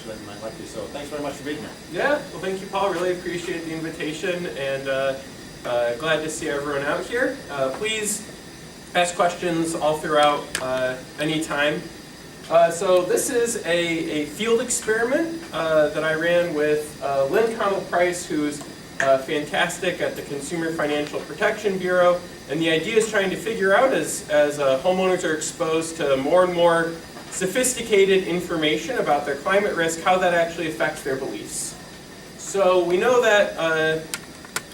than you might like to. So thanks very much for being here. Yeah, well thank you, Paul. Really appreciate the invitation, and glad to see everyone out here. Please ask questions all throughout anytime. So this is a field experiment that I ran with Lynn Connell-Price, who's fantastic at the Consumer Financial Protection Bureau. And the idea is trying to figure out, as homeowners are exposed to more and more sophisticated information about their climate risk, how that actually affects their beliefs. So we know that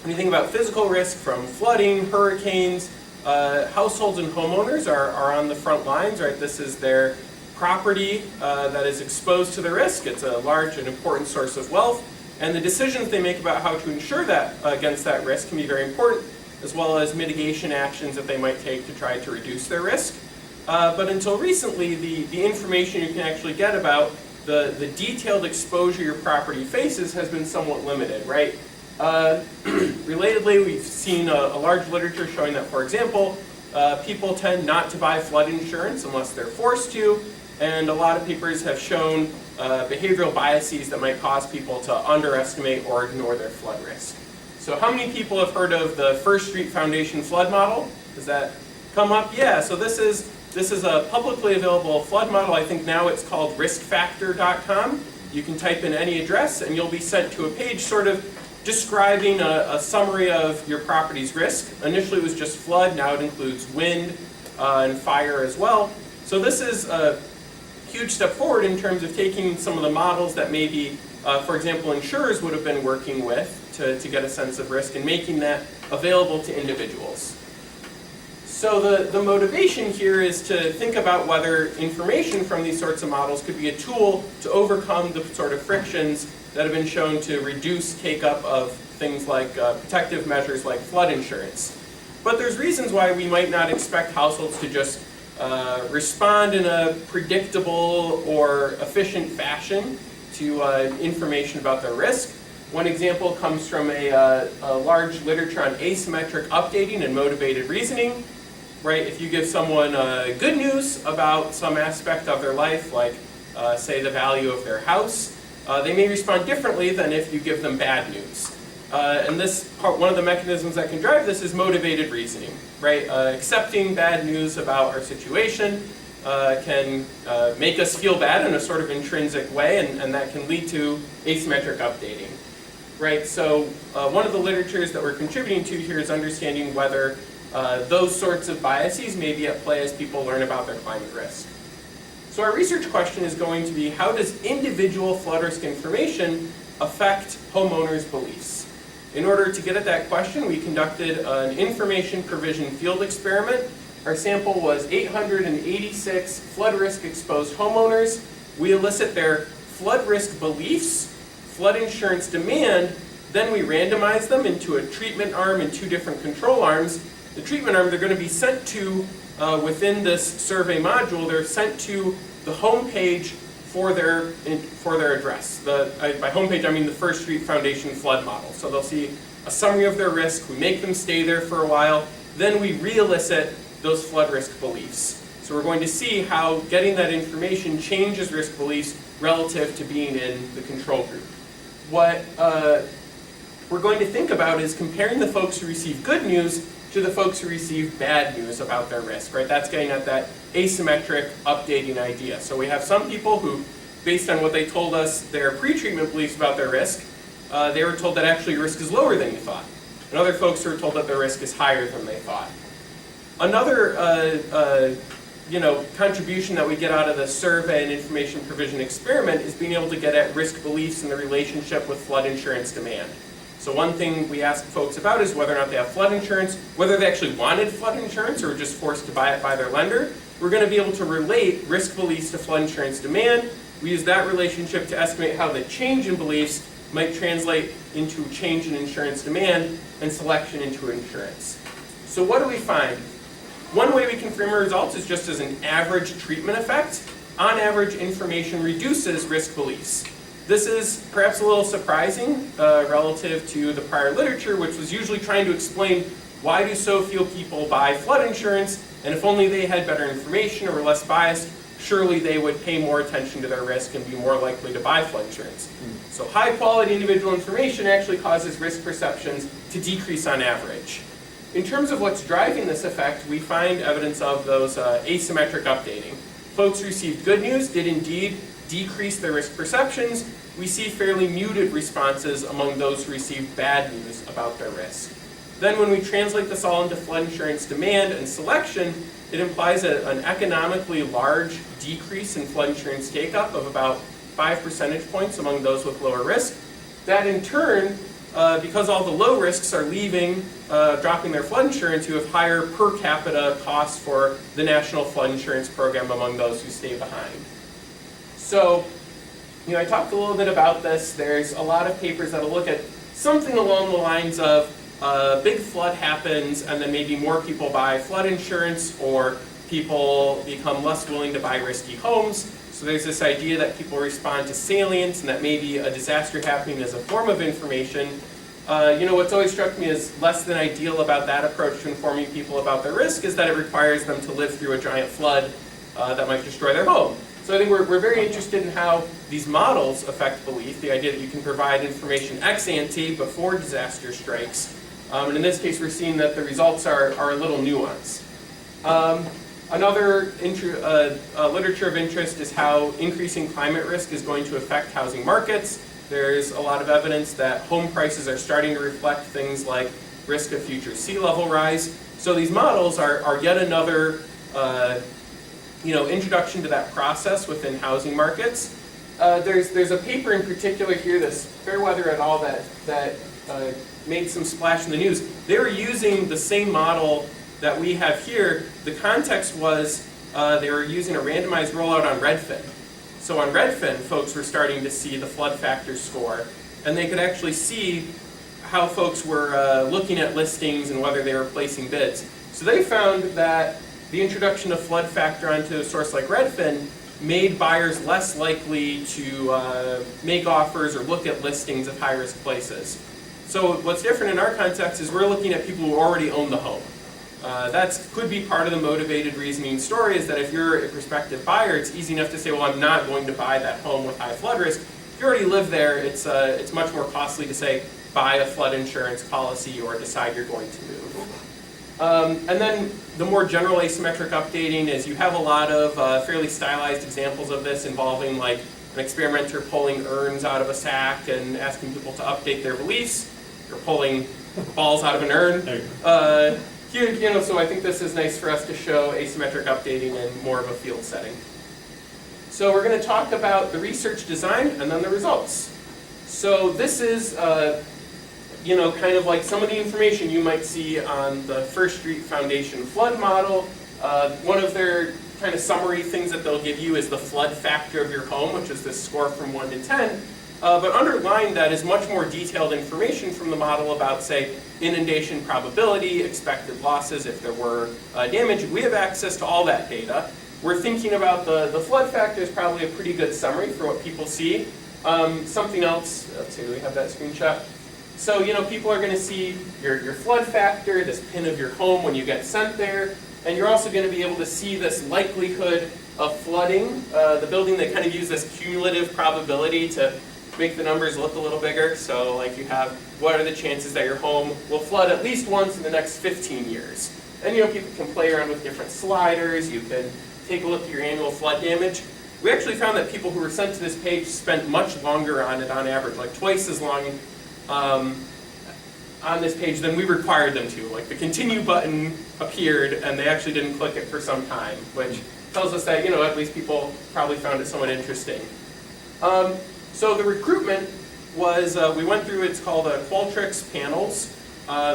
when you think about physical risk from flooding, hurricanes, households and homeowners are on the front lines, right? This is their property that is exposed to the risk. It's a large and important source of wealth, and the decisions they make about how to insure that against that risk can be very important, as well as mitigation actions that they might take to try to reduce their risk. But until recently, the information you can actually get about the detailed exposure your property faces has been somewhat limited, right? Relatedly, we've seen a large literature showing that, for example, people tend not to buy flood insurance unless they're forced to, and a lot of papers have shown behavioral biases that might cause people to underestimate or ignore their flood risk. So how many people have heard of the First Street Foundation flood model? Does that come up? Yeah, so this is a publicly available flood model. I think now it's called riskfactor.com. You can type in any address and you'll be sent to a page sort of describing a summary of your property's risk. Initially it was just flood, now it includes wind and fire as well. So this is a huge step forward in terms of taking some of the models that maybe, for example, insurers would have been working with to get a sense of risk and making that available to individuals. So the motivation here is to think about whether information from these sorts of models could be a tool to overcome the sort of frictions that have been shown to reduce take-up of things like protective measures like flood insurance. But there's reasons why we might not expect households to just respond in a predictable or efficient fashion to information about their risk. One example comes from a large literature on asymmetric updating and motivated reasoning. Right? If you give someone good news about some aspect of their life, like say the value of their house, they may respond differently than if you give them bad news. And one of the mechanisms that can drive this is motivated reasoning, right? Accepting bad news about our situation can make us feel bad in a sort of intrinsic way, and that can lead to asymmetric updating, right? So one of the literatures that we're contributing to here is understanding whether those sorts of biases may be at play as people learn about their climate risk. So our research question is going to be, how does individual flood risk information affect homeowners' beliefs? In order to get at that question, we conducted an information provision field experiment. Our sample was 886 flood risk exposed homeowners. We elicit their flood risk beliefs, flood insurance demand, then we randomize them into a treatment arm and two different control arms. The treatment arm, they're going to be sent to, within this survey module, they're sent to the home page for their address. By home page, I mean the First Street Foundation flood model. So they'll see a summary of their risk, we make them stay there for a while, then we re-elicit those flood risk beliefs. So we're going to see how getting that information changes risk beliefs relative to being in the control group. What we're going to think about is comparing the folks who receive good news to the folks who receive bad news about their risk, right? That's getting at that asymmetric updating idea. So we have some people who, based on what they told us, their pre-treatment beliefs about their risk, they were told that actually your risk is lower than you thought. And other folks who were told that their risk is higher than they thought. Another contribution that we get out of the survey and information provision experiment is being able to get at risk beliefs in the relationship with flood insurance demand. So one thing we ask folks about is whether or not they have flood insurance, whether they actually wanted flood insurance or were just forced to buy it by their lender. We're going to be able to relate risk beliefs to flood insurance demand. We use that relationship to estimate how the change in beliefs might translate into change in insurance demand and selection into insurance. So what do we find? One way we can frame our results is just as an average treatment effect. On average, information reduces risk beliefs. This is perhaps a little surprising relative to the prior literature, which was usually trying to explain why do so few people buy flood insurance, and if only they had better information or were less biased, surely they would pay more attention to their risk and be more likely to buy flood insurance. So high quality individual information actually causes risk perceptions to decrease on average. In terms of what's driving this effect, we find evidence of those asymmetric updating. Folks who received good news did indeed decrease their risk perceptions. We see fairly muted responses among those who received bad news about their risk. Then when we translate this all into flood insurance demand and selection, it implies an economically large decrease in flood insurance take-up of about 5 percentage points among those with lower risk. That in turn, because all the low risks are leaving, dropping their flood insurance, you have higher per capita costs for the National Flood Insurance Program among those who stay behind. So, I talked a little bit about this. There's a lot of papers that'll look at something along the lines of big flood happens and then maybe more people buy flood insurance or people become less willing to buy risky homes. So there's this idea that people respond to salience and that maybe a disaster happening is a form of information. What's always struck me as less than ideal about that approach to informing people about their risk is that it requires them to live through a giant flood that might destroy their home. So I think we're very interested in how these models affect belief, the idea that you can provide information ex ante before disaster strikes. And in this case, we're seeing that the results are a little nuanced. Another literature of interest is how increasing climate risk is going to affect housing markets. There's a lot of evidence that home prices are starting to reflect things like risk of future sea level rise. So these models are yet another introduction to that process within housing markets. There's a paper in particular here, this Fairweather et al. that made some splash in the news. They were using the same model that we have here. The context was they were using a randomized rollout on Redfin. So on Redfin, folks were starting to see the flood factor score, and they could actually see how folks were looking at listings and whether they were placing bids. So they found that the introduction of flood factor onto a source like Redfin made buyers less likely to make offers or look at listings of high-risk places. So what's different in our context is we're looking at people who already own the home. That could be part of the motivated reasoning story, is that if you're a prospective buyer, it's easy enough to say, well, I'm not going to buy that home with high flood risk. If you already live there, it's much more costly to say, buy a flood insurance policy or decide you're going to move. And then the more general asymmetric updating is you have a lot of fairly stylized examples of this involving like an experimenter pulling urns out of a sack and asking people to update their beliefs, or pulling balls out of an urn. So I think this is nice for us to show asymmetric updating in more of a field setting. So we're going to talk about the research design and then the results. So this is kind of like some of the information you might see on the First Street Foundation flood model. One of their kind of summary things that they'll give you is the flood factor of your home, which is this score from 1 to 10. But underlying that is much more detailed information from the model about, say, inundation probability, expected losses if there were damage. We have access to all that data. We're thinking about the flood factor is probably a pretty good summary for what people see. Something else, let's see, do we have that screenshot? So, people are going to see your flood factor, this pin of your home when you get sent there, and you're also going to be able to see this likelihood of flooding, the building. They kind of use this cumulative probability to make the numbers look a little bigger. So like you have, what are the chances that your home will flood at least once in the next 15 years? And people can play around with different sliders. You can take a look at your annual flood damage. We actually found that people who were sent to this page spent much longer on it on average, like twice as long on this page than we required them to. Like the continue button appeared and they actually didn't click it for some time, which tells us that, at least people probably found it somewhat interesting. So the recruitment was, we went through, it's called Qualtrics panels.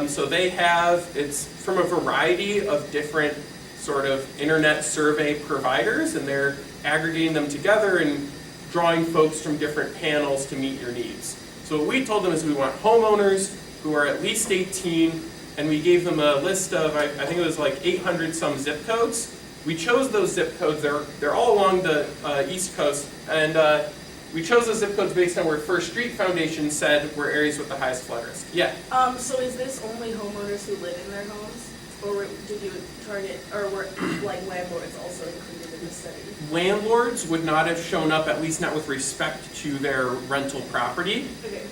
So it's from a variety of different sort of internet survey providers, and they're aggregating them together and drawing folks from different panels to meet your needs. So what we told them is we want homeowners who are at least 18, and we gave them a list of, I think it was like 800 some zip codes. We chose those zip codes, they're all along the East Coast, and we chose those zip codes based on where First Street Foundation said were areas with the highest flood risk. Yeah? So is this only homeowners who live in their homes? Or did you target, or were like landlords also included in the study? Landlords would not have shown up, at least not with respect to their rental property. Okay.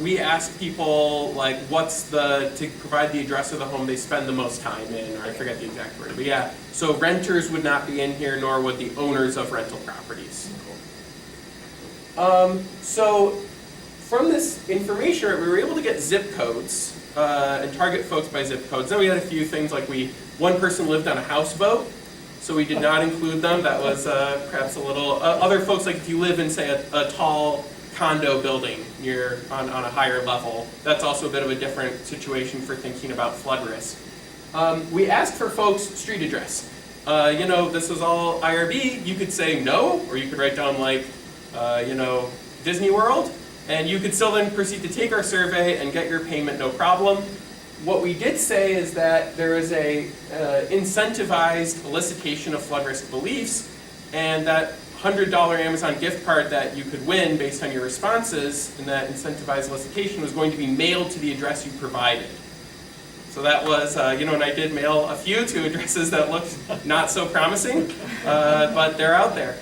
We asked people, like, to provide the address of the home they spend the most time in, or I forget the exact word. But yeah, so renters would not be in here, nor would the owners of rental properties. So from this information, we were able to get zip codes and target folks by zip codes. Then we had a few things like one person lived on a houseboat, so we did not include them. That was perhaps a little, other folks, like if you live in, say, a tall condo building, you're on a higher level, that's also a bit of a different situation for thinking about flood risk. We asked for folks' street address. This is all IRB. You could say no, or you could write down like, Disney World, and you could still then proceed to take our survey and get your payment no problem. What we did say is that there is a incentivized elicitation of flood risk beliefs, and that $100 Amazon gift card that you could win based on your responses, and that incentivized elicitation was going to be mailed to the address you provided. So that was, and I did mail a few to addresses that looked not so promising, but they're out there.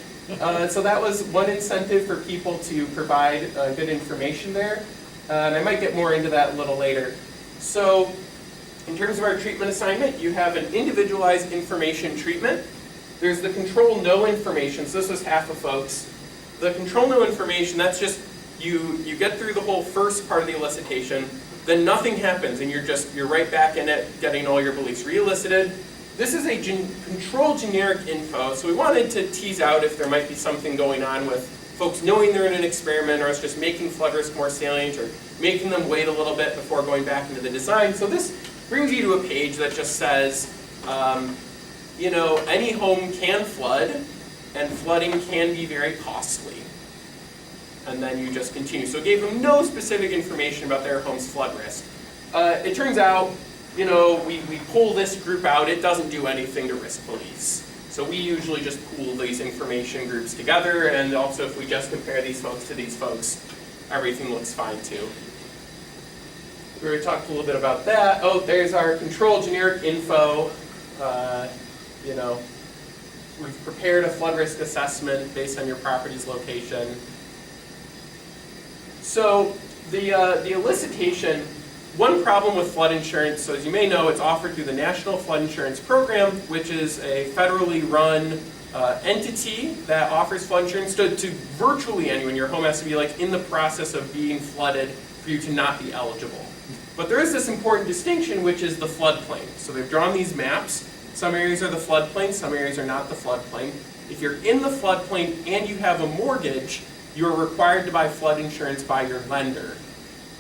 So that was one incentive for people to provide good information there. And I might get more into that a little later. So in terms of our treatment assignment, you have an individualized information treatment. There's the control no information, so this was half of folks. The control no information, that's just you get through the whole first part of the elicitation, then nothing happens and you're right back in it, getting all your beliefs re-elicited. This is a control generic info, so we wanted to tease out if there might be something going on with folks knowing they're in an experiment, or it's just making flood risk more salient, or making them wait a little bit before going back into the design. So this brings you to a page that just says, any home can flood, and flooding can be very costly. And then you just continue. So it gave them no specific information about their home's flood risk. It turns out, we pull this group out, it doesn't do anything to risk beliefs. So we usually just pool these information groups together, and also if we just compare these folks to these folks, everything looks fine too. We already talked a little bit about that. Oh, there's our control generic info. We've prepared a flood risk assessment based on your property's location. So the elicitation, one problem with flood insurance, so as you may know, it's offered through the National Flood Insurance Program, which is a federally run entity that offers flood insurance to virtually anyone. Your home has to be like in the process of being flooded for you to not be eligible. But there is this important distinction, which is the floodplain. So they've drawn these maps. Some areas are the floodplain, some areas are not the floodplain. If you're in the floodplain and you have a mortgage, you're required to buy flood insurance by your lender.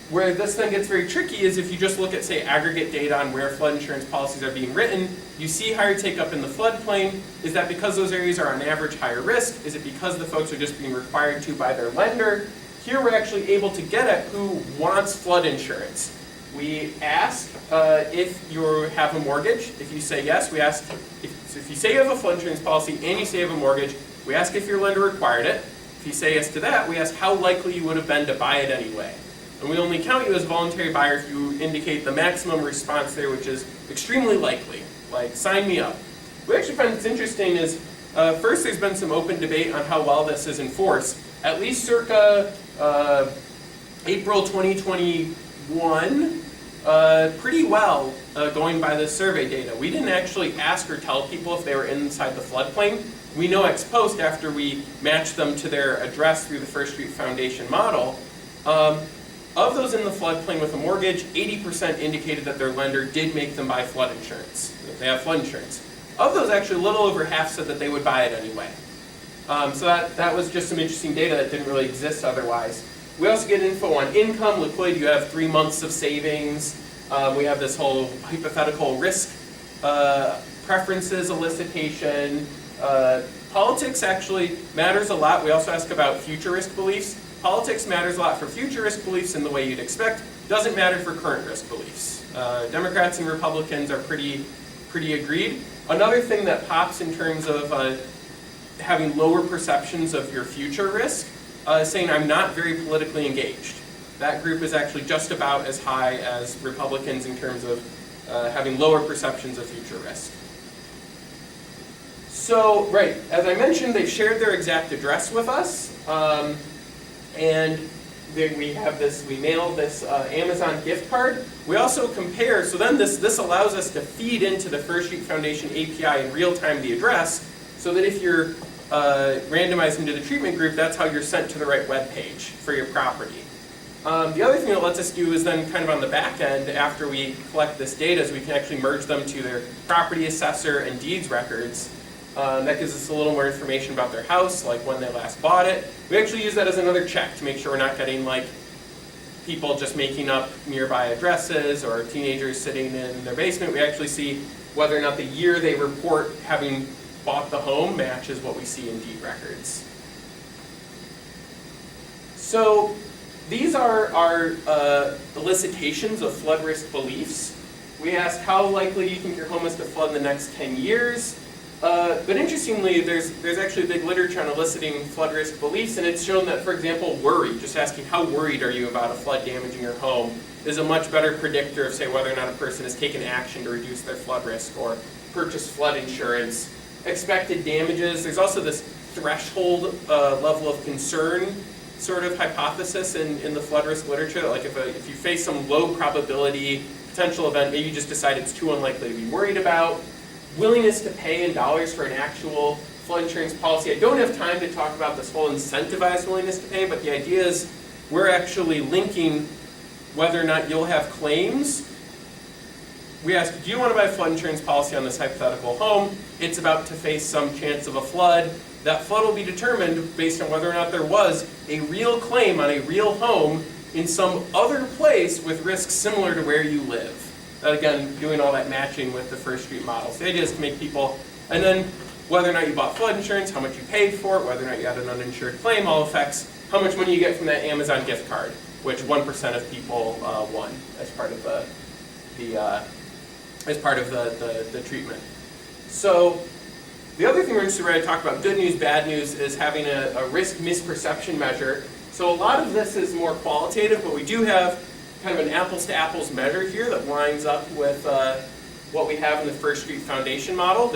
Where this then gets very tricky is if you just look at, say, aggregate data on where flood insurance policies are being written, you see higher take-up in the floodplain. Is that because those areas are on average higher risk? Is it because the folks are just being required to by their lender? Here we're actually able to get at who wants flood insurance. We ask if you have a mortgage. If you say yes, we ask, if you say you have a flood insurance policy and you say you have a mortgage, we ask if your lender required it. If you say yes to that, we ask how likely you would have been to buy it anyway. And we only count you as a voluntary buyer if you indicate the maximum response there, which is extremely likely, like sign me up. We actually find it's interesting is, first there's been some open debate on how well this is enforced. At least circa April 2021, pretty well going by this survey data. We didn't actually ask or tell people if they were inside the floodplain. We know ex post after we matched them to their address through the First Street Foundation model. Of those in the floodplain with a mortgage, 80% indicated that their lender did make them buy flood insurance, that they have flood insurance. Of those, actually, a little over half said that they would buy it anyway. So that was just some interesting data that didn't really exist otherwise. We also get info on income, liquidity. You have 3 months of savings. We have this whole hypothetical risk preferences elicitation. Politics actually matters a lot. We also ask about future risk beliefs. Politics matters a lot for future risk beliefs in the way you'd expect. Doesn't matter for current risk beliefs. Democrats and Republicans are pretty agreed. Another thing that pops in terms of having lower perceptions of your future risk is saying I'm not very politically engaged. That group is actually just about as high as Republicans in terms of having lower perceptions of future risk. So, right, as I mentioned, they've shared their exact address with us, and we mail this Amazon gift card. We also compare, so then this allows us to feed into the First Street Foundation API in real time the address, so that if you're randomized into the treatment group, that's how you're sent to the right web page for your property. The other thing that lets us do is then kind of on the back end, after we collect this data, is we can actually merge them to their property assessor and deeds records. That gives us a little more information about their house, like when they last bought it. We actually use that as another check to make sure we're not getting like people just making up nearby addresses or teenagers sitting in their basement. We actually see whether or not the year they report having bought the home matches what we see in deed records. So these are our elicitations of flood risk beliefs. We asked how likely do you think your home is to flood in the next 10 years? But interestingly, there's actually big literature on eliciting flood risk beliefs, and it's shown that, for example, worry, just asking how worried are you about a flood damaging your home, is a much better predictor of, say, whether or not a person has taken action to reduce their flood risk or purchased flood insurance. Expected damages, there's also this threshold level of concern sort of hypothesis in the flood risk literature, that like if you face some low probability potential event, maybe you just decide it's too unlikely to be worried about. Willingness to pay in dollars for an actual flood insurance policy. I don't have time to talk about this whole incentivized willingness to pay, but the idea is we're actually linking whether or not you'll have claims. We ask, do you want to buy a flood insurance policy on this hypothetical home? It's about to face some chance of a flood. That flood will be determined based on whether or not there was a real claim on a real home in some other place with risks similar to where you live. Again, doing all that matching with the First Street models. The idea is to make people, and then whether or not you bought flood insurance, how much you paid for it, whether or not you had an uninsured claim, all affects how much money you get from that Amazon gift card, which 1% of people won as part of the treatment. So the other thing we're interested in to talk about, good news, bad news, is having a risk misperception measure. So a lot of this is more qualitative, but we do have kind of an apples-to-apples measure here that lines up with what we have in the First Street Foundation model.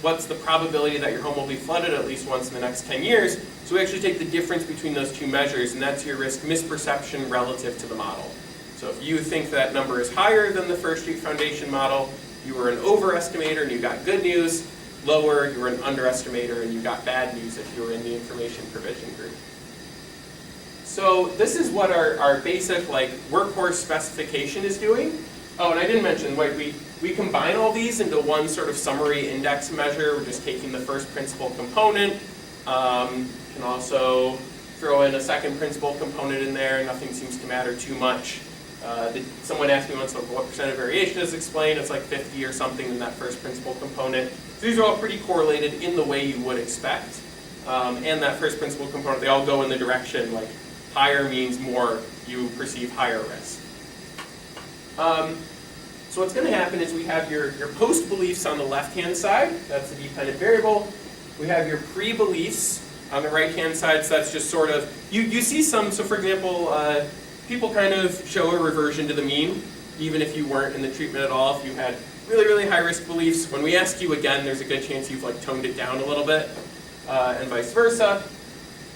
What's the probability that your home will be flooded at least once in the next 10 years? So we actually take the difference between those two measures, and that's your risk misperception relative to the model. So if you think that number is higher than the First Street Foundation model, you were an overestimator and you got good news. Lower, you were an underestimator and you got bad news if you were in the information provision group. So this is what our basic workhorse specification is doing. Oh, and I didn't mention, we combine all these into one sort of summary index measure. We're just taking the first principal component. Can also throw in a second principal component in there. Nothing seems to matter too much. Someone asked me once what percent of variation is explained. It's like 50 or something in that first principal component. So these are all pretty correlated in the way you would expect. And that first principal component, they all go in the direction higher means more you perceive higher risk. So what's going to happen is we have your post beliefs on the left-hand side. That's the dependent variable. We have your pre-beliefs on the right-hand side. So that's just sort of, you see some, so for example, people kind of show a reversion to the mean, even if you weren't in the treatment at all. If you had really, really high risk beliefs, when we ask you again, there's a good chance you've toned it down a little bit, and vice versa.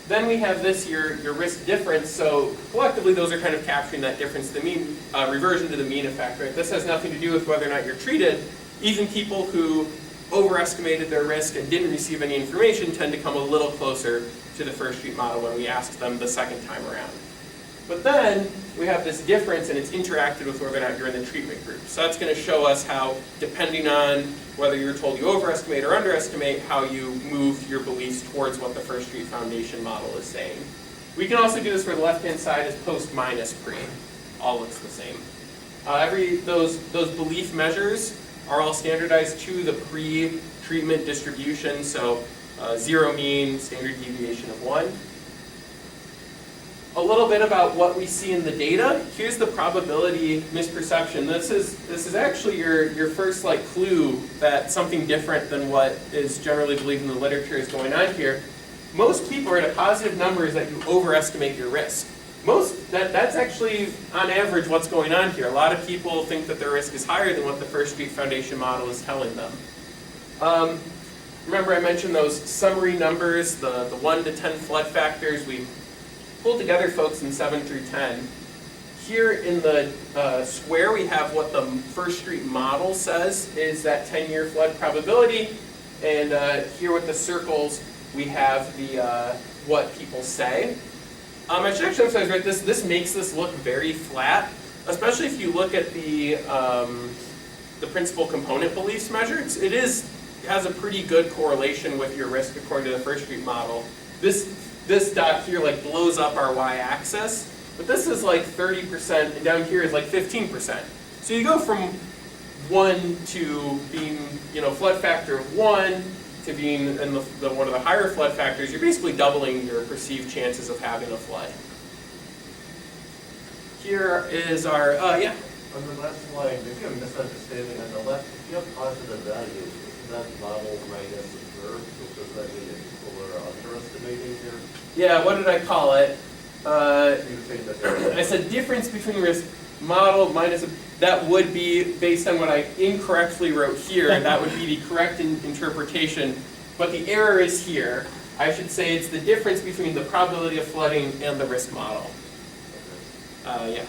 Then we have this, your risk difference. So collectively, those are kind of capturing that difference, the mean, reversion to the mean effect, right? This has nothing to do with whether or not you're treated. Even people who overestimated their risk and didn't receive any information tend to come a little closer to the First Street model when we ask them the second time around. But then we have this difference, and it's interacted with whether or not you're in the treatment group. So that's going to show us how, depending on whether you're told you overestimate or underestimate, how you move your beliefs towards what the First Street Foundation model is saying. We can also do this for the left-hand side as post minus pre. All looks the same. Those belief measures are all standardized to the pre-treatment distribution. So 0 mean, standard deviation of 1. A little bit about what we see in the data. Here's the probability misperception. This is actually your first clue that something different than what is generally believed in the literature is going on here. Most people are at a positive numbers that you overestimate your risk. That's actually on average what's going on here. A lot of people think that their risk is higher than what the First Street Foundation model is telling them. Remember I mentioned those summary numbers, the 1 to 10 flood factors. We pulled together folks in 7 through 10. Here in the square we have what the First Street model says is that 10-year flood probability, and here with the circles we have the what people say. I should actually emphasize, right, this makes this look very flat, especially if you look at the principal component beliefs measure. It has a pretty good correlation with your risk according to the First Street model. This dot here like blows up our y-axis, but this is like 30%, and down here is like 15%. So you go from 1 to being, flood factor of 1 to being in one of the higher flood factors. You're basically doubling your perceived chances of having a flood. Here is our, yeah? On the last slide, maybe I'm misunderstanding. On the left, if you have positive values, isn't that model minus observed? So does that mean that people are underestimating here? Yeah, what did I call it? You say that I said difference between risk model minus, that would be based on what I incorrectly wrote here. That would be the correct interpretation, but the error is here. I should say it's the difference between the probability of flooding and the risk model. Yeah.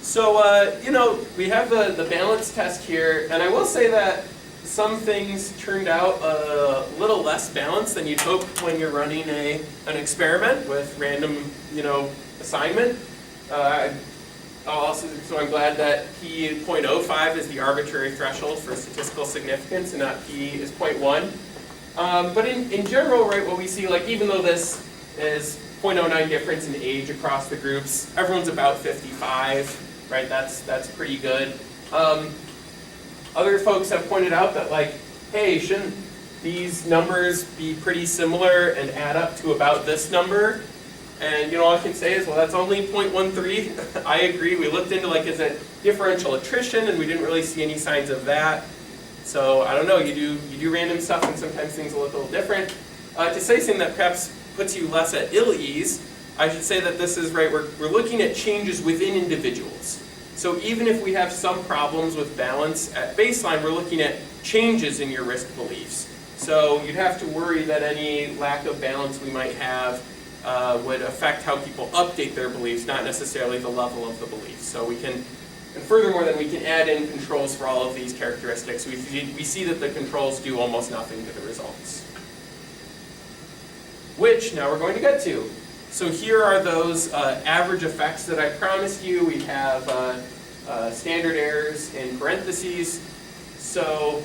So, we have the balance test here, and I will say that some things turned out a little less balanced than you'd hope when you're running an experiment with random, assignment. So I'm glad that P.05 is the arbitrary threshold for statistical significance and not P is 0.1. But in general, right, what we see, like even though this is 0.09 difference in age across the groups, everyone's about 55, right? That's pretty good. Other folks have pointed out that, like, hey, shouldn't these numbers be pretty similar and add up to about this number? And all I can say is, well, that's only 0.13. I agree. We looked into, like, is it differential attrition, and we didn't really see any signs of that. So I don't know. You do random stuff, and sometimes things look a little different. To say something that perhaps puts you less at ill ease, I should say that this is right. We're looking at changes within individuals. So even if we have some problems with balance at baseline, we're looking at changes in your risk beliefs. So you'd have to worry that any lack of balance we might have would affect how people update their beliefs, not necessarily the level of the beliefs. So we can, and furthermore, then we can add in controls for all of these characteristics. We see that the controls do almost nothing to the results. Which now we're going to get to. So here are those average effects that I promised you. We have standard errors in parentheses. So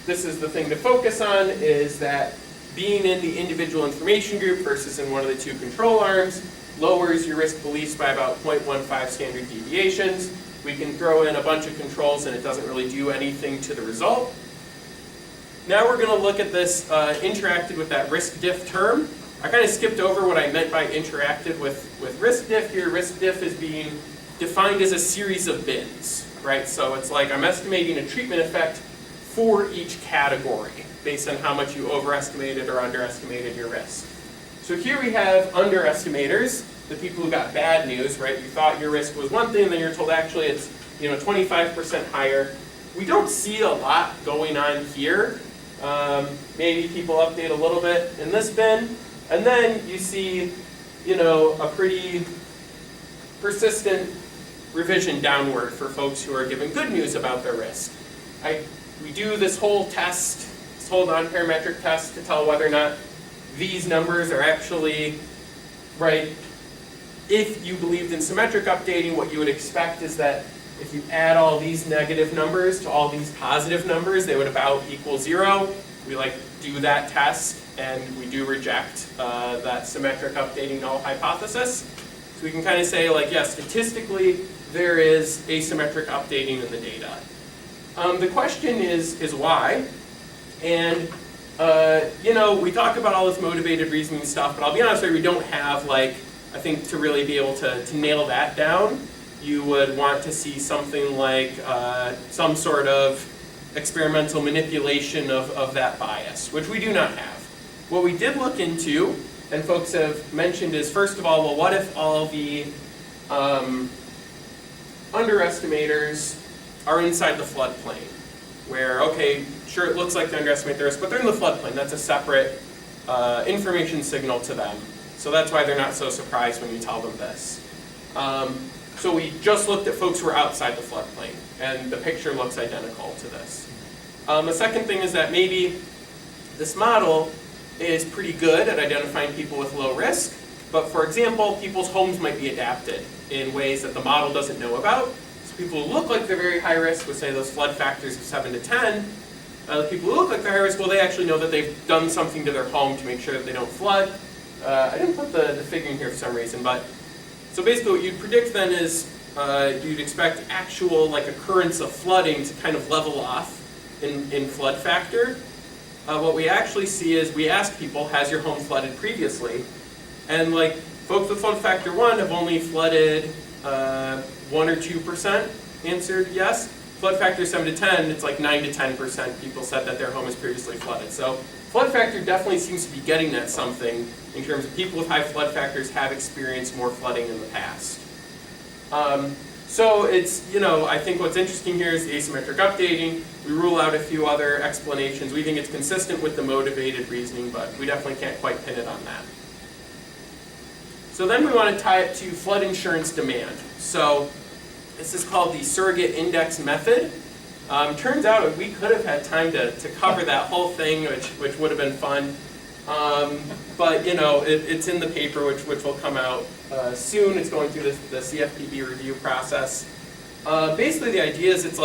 this is the thing to focus on, is that being in the individual information group versus in one of the two control arms lowers your risk beliefs by about 0.15 standard deviations. We can throw in a bunch of controls and it doesn't really do anything to the result. Now we're going to look at this interacted with that risk diff term. I kind of skipped over what I meant by interacted with risk diff here. Risk diff is being defined as a series of bins, right? So it's like I'm estimating a treatment effect for each category based on how much you overestimated or underestimated your risk. So here we have underestimators, the people who got bad news, right? You thought your risk was one thing, and then you're told actually it's 25% higher. We don't see a lot going on here. Maybe people update a little bit in this bin. And then you see, a pretty persistent revision downward for folks who are given good news about their risk. We do this whole test, this whole non-parametric test to tell whether or not these numbers are actually right. If you believed in symmetric updating, what you would expect is that if you add all these negative numbers to all these positive numbers, they would about equal 0. We do that test, and we do reject that symmetric updating null hypothesis. So we can kind of say, yes, statistically, there is asymmetric updating in the data. The question is why? And, we talk about all this motivated reasoning stuff, but I'll be honest with you, we don't have, I think to really be able to nail that down, you would want to see something like some sort of experimental manipulation of that bias, which we do not have. What we did look into, and folks have mentioned, is first of all, well, what if all the underestimators are inside the floodplain? Where, okay, sure, it looks like they underestimate the risk, but they're in the floodplain. That's a separate information signal to them. So that's why they're not so surprised when you tell them this. So we just looked at folks who are outside the floodplain, and the picture looks identical to this. The second thing is that maybe this model is pretty good at identifying people with low risk, but for example, people's homes might be adapted in ways that the model doesn't know about. So people who look like they're very high risk with, say, those flood factors of 7 to 10, the people who look like they're high risk, well, they actually know that they've done something to their home to make sure that they don't flood. I didn't put the figure in here for some reason, but so basically what you'd predict then is you'd expect actual occurrence of flooding to kind of level off in flood factor. What we actually see is we ask people, has your home flooded previously? And folks with flood factor 1 have only flooded 1 or 2% answered yes. Flood factor 7 to 10, it's 9 to 10% people said that their home is previously flooded. So flood factor definitely seems to be getting at something in terms of people with high flood factors have experienced more flooding in the past. So it's, I think what's interesting here is the asymmetric updating. We rule out a few other explanations. We think it's consistent with the motivated reasoning, but we definitely can't quite pin it on that. So then we want to tie it to flood insurance demand. So this is called the surrogate index method. Turns out we could have had time to cover that whole thing, which would have been fun. But it's in the paper, which will come out soon. It's going through the CFPB review process. Basically, the idea is it's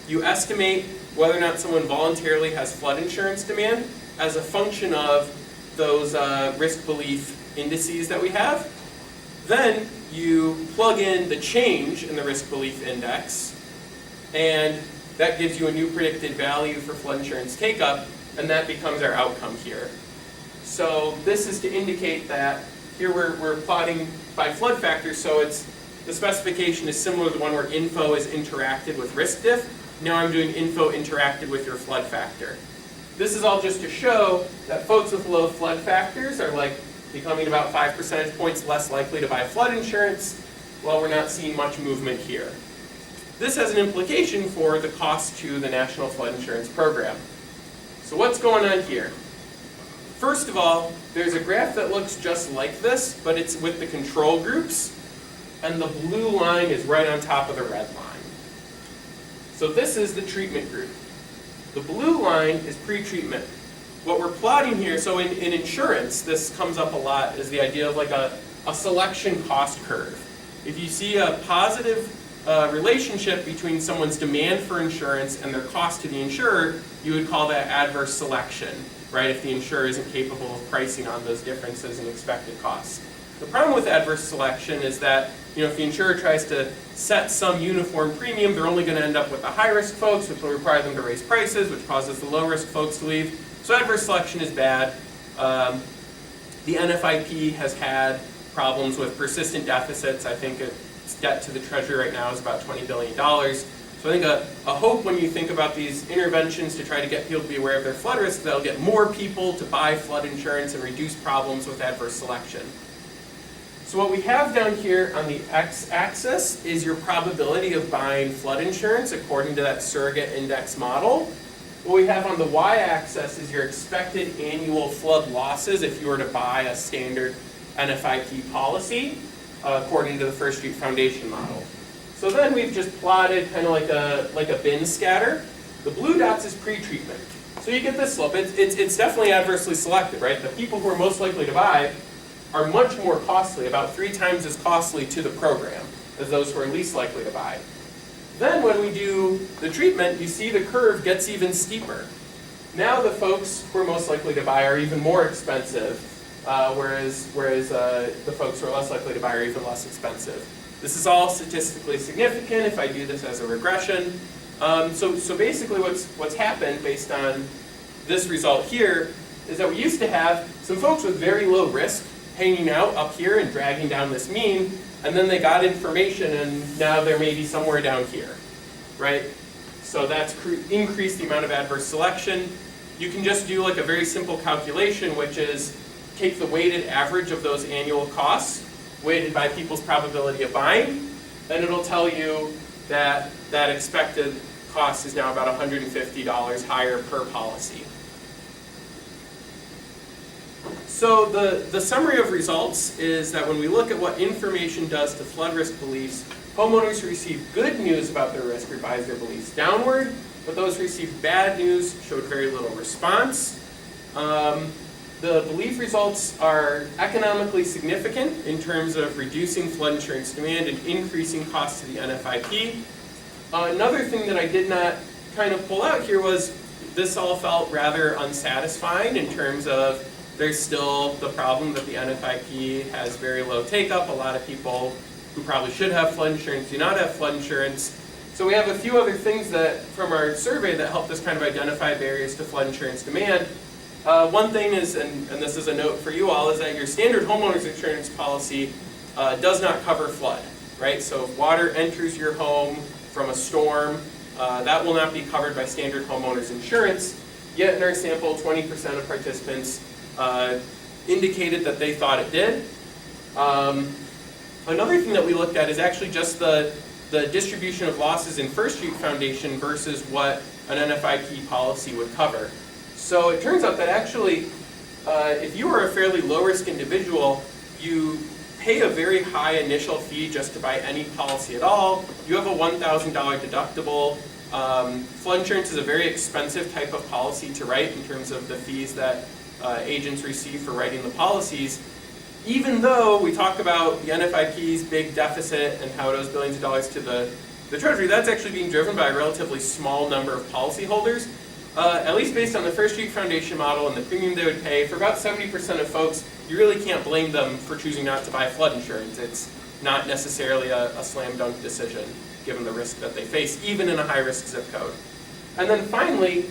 you estimate whether or not someone voluntarily has flood insurance demand as a function of those risk belief indices that we have. Then you plug in the change in the risk belief index, and that gives you a new predicted value for flood insurance take-up, and that becomes our outcome here. So this is to indicate that here we're plotting by flood factor, so the specification is similar to the one where info is interacted with risk diff. Now I'm doing info interacted with your flood factor. This is all just to show that folks with low flood factors are becoming about 5 percentage points less likely to buy flood insurance, while we're not seeing much movement here. This has an implication for the cost to the National Flood Insurance Program. So what's going on here? First of all, there's a graph that looks just like this, but it's with the control groups, and the blue line is right on top of the red line. So this is the treatment group. The blue line is pre-treatment. What we're plotting here, so in insurance, this comes up a lot, is the idea of a selection cost curve. If you see a positive relationship between someone's demand for insurance and their cost to the insurer, you would call that adverse selection, right, if the insurer isn't capable of pricing on those differences in expected costs. The problem with adverse selection is that if the insurer tries to set some uniform premium, they're only going to end up with the high-risk folks, which will require them to raise prices, which causes the low-risk folks to leave. So adverse selection is bad. The NFIP has had problems with persistent deficits. I think its debt to the Treasury right now is about $20 billion. So I think a hope when you think about these interventions to try to get people to be aware of their flood risk, they'll get more people to buy flood insurance and reduce problems with adverse selection. So what we have down here on the x-axis is your probability of buying flood insurance according to that surrogate index model. What we have on the y-axis is your expected annual flood losses if you were to buy a standard NFIP policy according to the First Street Foundation model. So then we've just plotted kind of like a bin scatter. The blue dots is pre-treatment. So you get this slope. It's definitely adversely selected, right? The people who are most likely to buy are much more costly, about 3 times as costly to the program as those who are least likely to buy. Then when we do the treatment, you see the curve gets even steeper. Now the folks who are most likely to buy are even more expensive, whereas the folks who are less likely to buy are even less expensive. This is all statistically significant if I do this as a regression. So basically what's happened based on this result here is that we used to have some folks with very low risk hanging out up here and dragging down this mean, and then they got information and now they're maybe somewhere down here, right? So that's increased the amount of adverse selection. you can just do like a very simple calculation, which is take the weighted average of those annual costs, weighted by people's probability of buying, and it'll tell you that that expected cost is now about $150 higher per policy. So the summary of results is that when we look at what information does to flood risk beliefs, homeowners who receive good news about their risk revised their beliefs downward, but those who received bad news showed very little response. The belief results are economically significant in terms of reducing flood insurance demand and increasing costs to the NFIP. Another thing that I did not kind of pull out here was this all felt rather unsatisfying in terms of there's still the problem that the NFIP has very low take-up. A lot of people who probably should have flood insurance do not have flood insurance. So we have a few other things that from our survey that helped us kind of identify barriers to flood insurance demand. One thing is, and this is a note for you all, is that your standard homeowners insurance policy does not cover flood, right? So if water enters your home from a storm, that will not be covered by standard homeowners insurance. Yet in our sample, 20% of participants indicated that they thought it did. Another thing that we looked at is actually just the distribution of losses in First Street Foundation versus what an NFIP policy would cover. So it turns out that actually, if you are a fairly low-risk individual, you pay a very high initial fee just to buy any policy at all. You have a $1,000 deductible. Flood insurance is a very expensive type of policy to write in terms of the fees that agents receive for writing the policies. Even though we talk about the NFIP's big deficit and how it owes billions of dollars to the Treasury, that's actually being driven by a relatively small number of policyholders. At least based on the First Street Foundation model and the premium they would pay, for about 70% of folks, you really can't blame them for choosing not to buy flood insurance. It's not necessarily a slam dunk decision, given the risk that they face, even in a high-risk zip code. And then finally,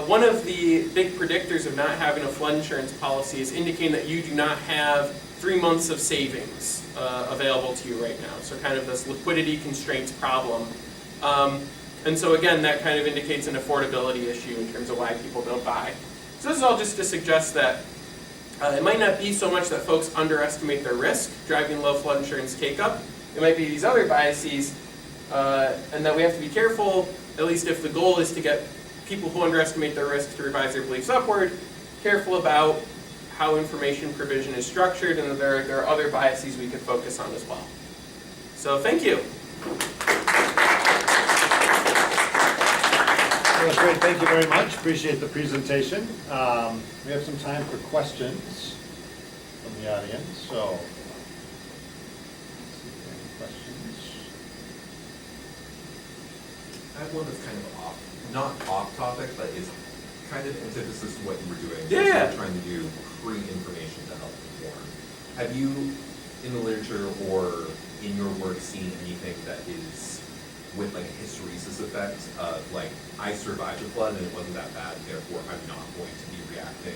one of the big predictors of not having a flood insurance policy is indicating that you do not have 3 months of savings available to you right now. So kind of this liquidity constraints problem. And so again, that kind of indicates an affordability issue in terms of why people don't buy. So this is all just to suggest that it might not be so much that folks underestimate their risk driving low flood insurance take-up. It might be these other biases, and that we have to be careful, at least if the goal is to get people who underestimate their risk to revise their beliefs upward, careful about how information provision is structured, and that there are other biases we could focus on as well. So thank you. That was great. Thank you very much. Appreciate the presentation. We have some time for questions from the audience. So, let's see if there are any questions. I have one that's kind of not off topic, but is kind of antithesis to what you were doing. Yeah. You're trying to do pre-information to help inform. Have you, in the literature or in your work, seen anything that is with like a hysteresis effect of like, I survived a flood and it wasn't that bad, therefore I'm not going to be reacting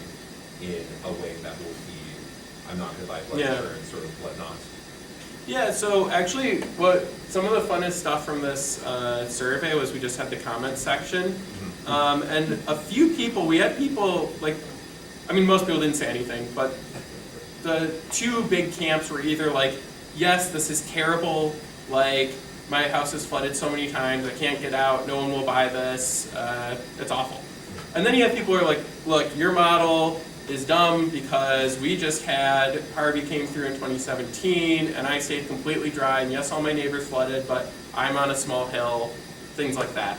in a way that will be, I'm not going to buy flood insurance or whatnot? Yeah, so actually some of the funnest stuff from this survey was we just had the comments section. And a few people, we had people like, I mean most people didn't say anything, but the two big camps were either like, yes, this is terrible, like my house is flooded so many times, I can't get out, no one will buy this, it's awful. And then you have people who are like, look, your model is dumb because we just had, Harvey came through in 2017 and I stayed completely dry, and yes, all my neighbors flooded, but I'm on a small hill, things like that.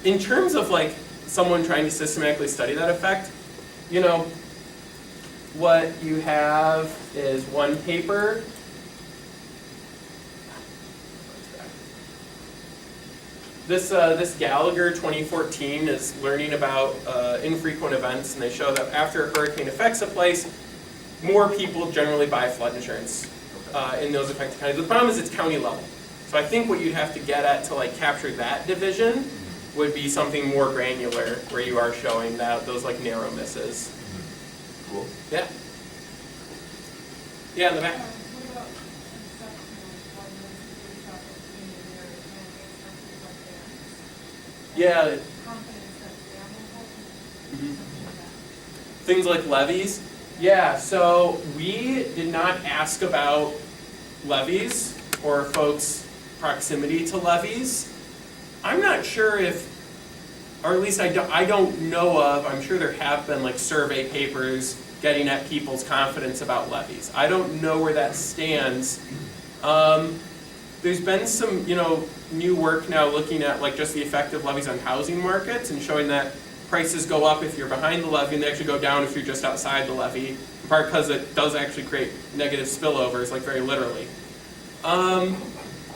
In terms of like someone trying to systematically study that effect, you know, what you have is one paper. This Gallagher 2014 is learning about infrequent events, and they show that after a hurricane affects a place, more people generally buy flood insurance in those affected counties. The problem is it's county level. So I think what you'd have to get at to like capture that division would be something more granular, where you are showing that those like narrow misses. Cool. Yeah. Yeah, in the back. Yeah. Things like levies. Yeah, so we did not ask about levies or folks' proximity to levies. I'm not sure if, or at least I don't know of, I'm sure there have been like survey papers getting at people's confidence about levies. I don't know where that stands. There's been some, new work now looking at like just the effect of levies on housing markets and showing that prices go up if you're behind the levy and they actually go down if you're just outside the levy, in part because it does actually create negative spillovers, like very literally.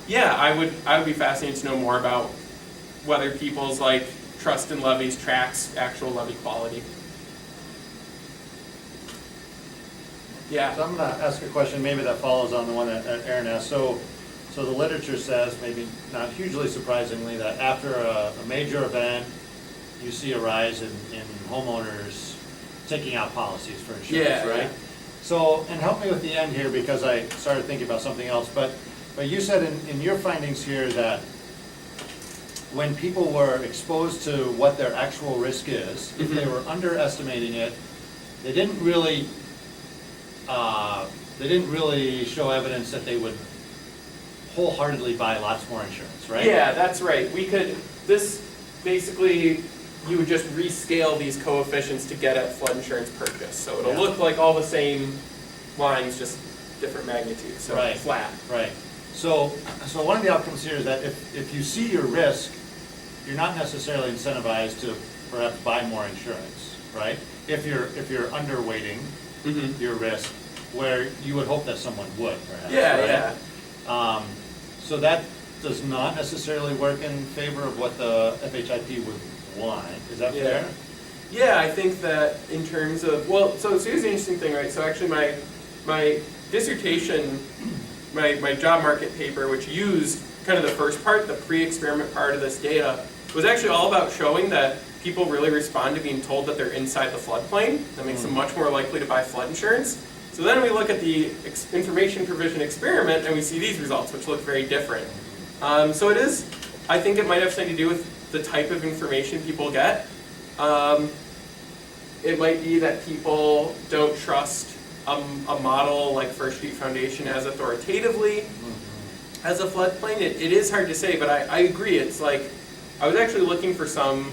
Yeah, I would be fascinated to know more about whether people's like trust in levies tracks actual levy quality. Yeah. So I'm going to ask a question maybe that follows on the one that Aaron asked. So the literature says, maybe not hugely surprisingly, that after a major event, you see a rise in homeowners taking out policies for insurance, right? Yeah. So, and help me with the end here because I started thinking about something else, but you said in your findings here that when people were exposed to what their actual risk is, if they were underestimating it, they didn't really show evidence that they would wholeheartedly buy lots more insurance, right? Yeah, that's right. This basically, you would just rescale these coefficients to get at flood insurance purchase. So it'll look like all the same lines, just different magnitudes, so Right. flat. Right. So one of the outcomes here is that if you see your risk, you're not necessarily incentivized to perhaps buy more insurance, right? If you're underweighting your risk, where you would hope that someone would, perhaps. Yeah, right? So that does not necessarily work in favor of what the FHIP would want. Is that fair? Yeah, I think that in terms of, so here's the interesting thing, right? So actually my dissertation, my job market paper, which used kind of the first part, the pre-experiment part of this data, was actually all about showing that people really respond to being told that they're inside the floodplain. That makes them much more likely to buy flood insurance. So then we look at the information provision experiment and we see these results, which look very different. So it is, I think it might have something to do with the type of information people get. It might be that people don't trust a model like First Street Foundation as authoritatively as a floodplain. It is hard to say, but I agree. It's like, I was actually looking for some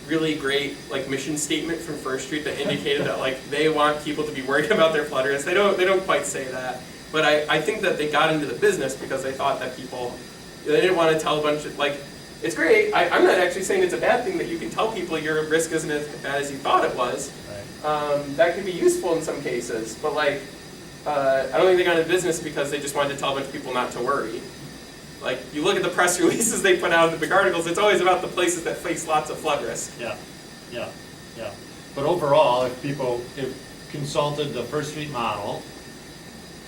really great like mission statement from First Street that indicated that like they want people to be worried about their flood risk. They don't quite say that, but I think that they got into the business because they thought that they didn't want to tell a bunch of, like, it's great. I'm not actually saying it's a bad thing that you can tell people your risk isn't as bad as you thought it was. Right. That can be useful in some cases, but like I don't think they got into business because they just wanted to tell a bunch of people not to worry. Like, you look at the press releases they put out in the big articles, it's always about the places that face lots of flood risk. Yeah. But overall, if consulted the First Street model,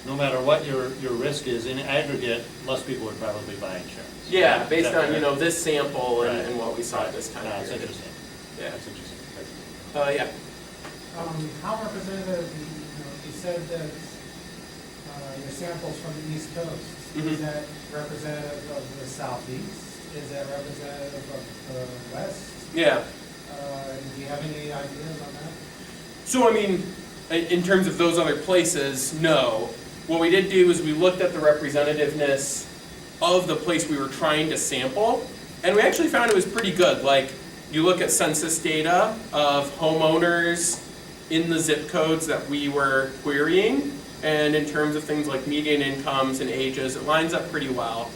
no matter what your risk is, in aggregate, less people would probably buy insurance. Yeah, based on, fair? This sample and, Right. and what we saw at this time. That's period. interesting. Yeah. That's interesting. Yeah. How representative, you said that your samples from the East Coast, is that representative of the Southeast? Is that representative of the West? Yeah. Do you have any ideas on that? So, I mean, in terms of those other places, no. What we did do is we looked at the representativeness of the place we were trying to sample, and we actually found it was pretty good. Like, you look at census data of homeowners in the zip codes that we were querying, and in terms of things like median incomes and ages, it lines up pretty well.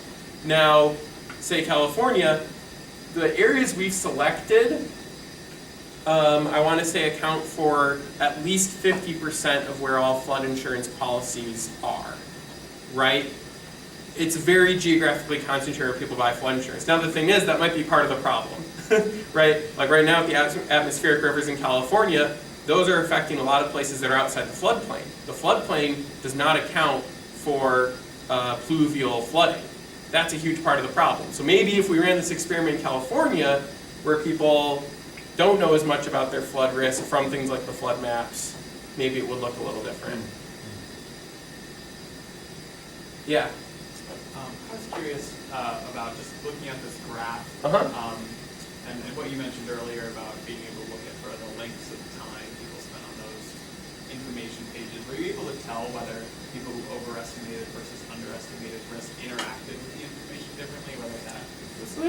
Now, say California, the areas we've selected, I want to say account for at least 50% of where all flood insurance policies are, right? It's very geographically concentrated where people buy flood insurance. Now the thing is, that might be part of the problem, right? Like right now, the atmospheric rivers in California, those are affecting a lot of places that are outside the floodplain. The floodplain does not account for pluvial flooding. That's a huge part of the problem. So maybe if we ran this experiment in California, where people don't know as much about their flood risk from things like the flood maps, maybe it would look a little different. Yeah? I was curious about just looking at this graph and what you mentioned earlier about being able to look at for the lengths of time people spend on those information pages, were you able to tell whether people who overestimated versus underestimated risk interacted with the information differently, whether that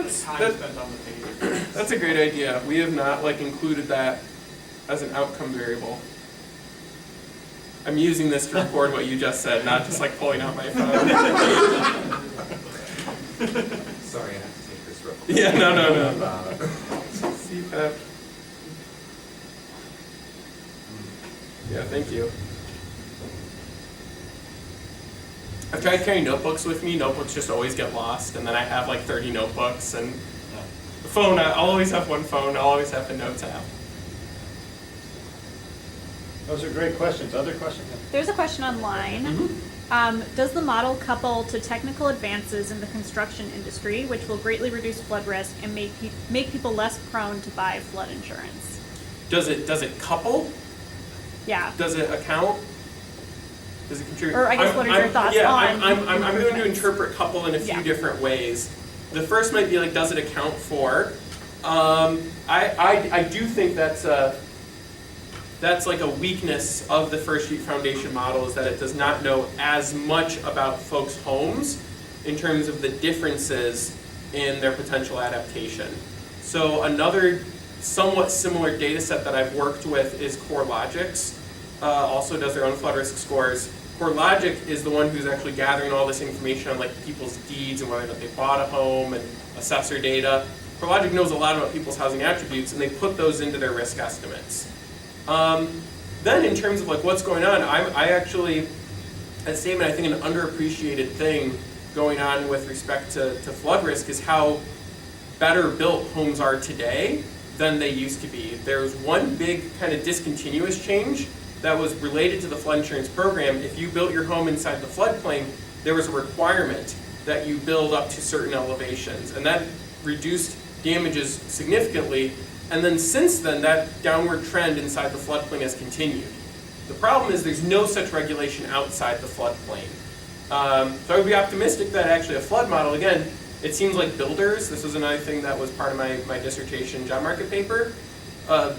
was time spent on the page? That's a great idea. We have not included that as an outcome variable. I'm using this to record what you just said, not just pulling out my phone. Sorry, I have to take this real quick. Yeah, no. CPEP. Yeah, thank you. I've tried carrying notebooks with me. Notebooks just always get lost, and then I have 30 notebooks, and the phone, I'll always have one phone, I'll always have the notes app. Those are great questions. Other questions? There's a question online. Does the model couple to technical advances in the construction industry, which will greatly reduce flood risk and make people less prone to buy flood insurance? Does it couple? Yeah. Does it account? Does it contribute? Or I guess what are your thoughts on? I'm going to interpret couple in a few Yeah. different ways. The first might be does it account for? I do think that's a weakness of the First Street Foundation model, is that it does not know as much about folks' homes in terms of the differences in their potential adaptation. So another somewhat similar data set that I've worked with is CoreLogic's. Also does their own flood risk scores. CoreLogic is the one who's actually gathering all this information on people's deeds and whether or not they bought a home and assessor data. CoreLogic knows a lot about people's housing attributes, and they put those into their risk estimates. Then in terms of what's going on, I actually, a statement I think an underappreciated thing going on with respect to flood risk is how better built homes are today than they used to be. There's one big kind of discontinuous change that was related to the flood insurance program. If you built your home inside the floodplain, there was a requirement that you build up to certain elevations, and that reduced damages significantly. And then since then, that downward trend inside the floodplain has continued. The problem is there's no such regulation outside the floodplain. So I would be optimistic that actually a flood model, again, it seems like builders, this was another thing that was part of my dissertation job market paper,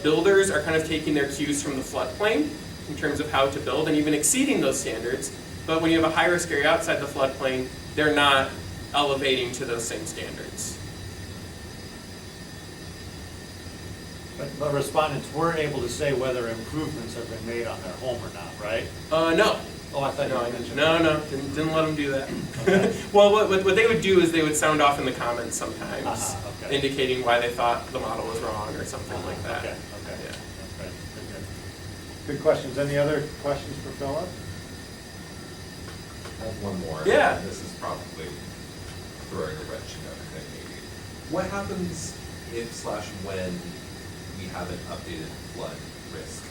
builders are kind of taking their cues from the floodplain in terms of how to build and even exceeding those standards. But when you have a high risk area outside the floodplain, they're not elevating to those same standards. But respondents were able to say whether improvements have been made on their home or not, right? No. Oh, I thought you No, mentioned. didn't let them do that. Okay. Well, what they would do is they would sound off in the comments sometimes, Okay. indicating why they thought the model was wrong or something like that. Okay, Yeah. okay. Good questions. Any other questions for Philip? I have one more. Yeah. And this is probably throwing a wrench in everything, maybe. What happens if / when we have an updated flood risk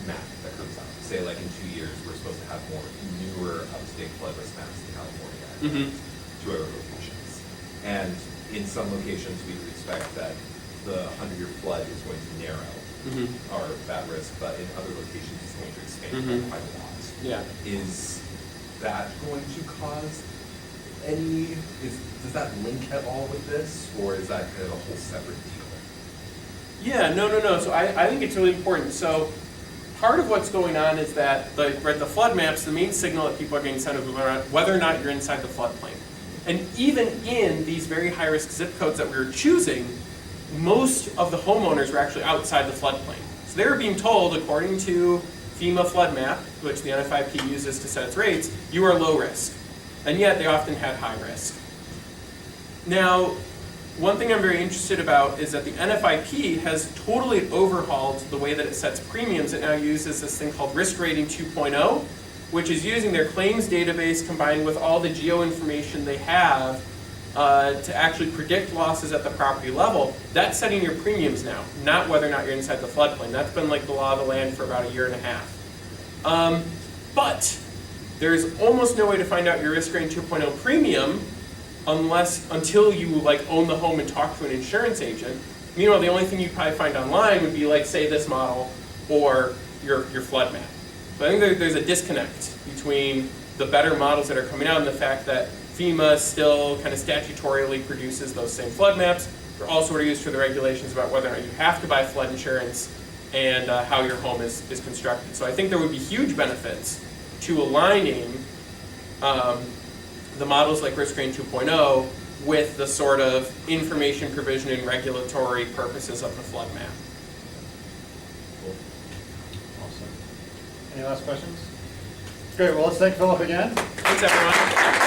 map that comes out? Say in 2 years, we're supposed to have newer up-to-date flood risk maps in California to other locations. And in some locations, we would expect that the 100-year flood is going to narrow that risk, but in other locations, it's going to expand by quite a lot. Yeah. Is that going to cause any, does that link at all with this, or is that kind of a whole separate deal? Yeah, no. So I think it's really important. So part of what's going on is that the flood maps, the main signal that people are getting sent is whether or not you're inside the floodplain. And even in these very high-risk zip codes that we were choosing, most of the homeowners were actually outside the floodplain. So they were being told, according to FEMA flood map, which the NFIP uses to set its rates, you are low risk. And yet they often had high risk. Now, one thing I'm very interested about is that the NFIP has totally overhauled the way that it sets premiums. It now uses this thing called Risk Rating 2.0, which is using their claims database combined with all the geo information they have to actually predict losses at the property level. That's setting your premiums now, not whether or not you're inside the floodplain. That's been the law of the land for about 1.5 years. But there's almost no way to find out your Risk Rating 2.0 premium until you own the home and talk to an insurance agent. Meanwhile, the only thing you'd probably find online would be say this model or your flood map. So I think there's a disconnect between the better models that are coming out and the fact that FEMA still kind of statutorily produces those same flood maps. They're also used for the regulations about whether or not you have to buy flood insurance. and how your home is constructed. So I think there would be huge benefits to aligning the models like Risk Green 2.0 with the sort of information provision and regulatory purposes of the flood map. Awesome. Any last questions? Great, well, let's thank Philip again. Thanks, everyone.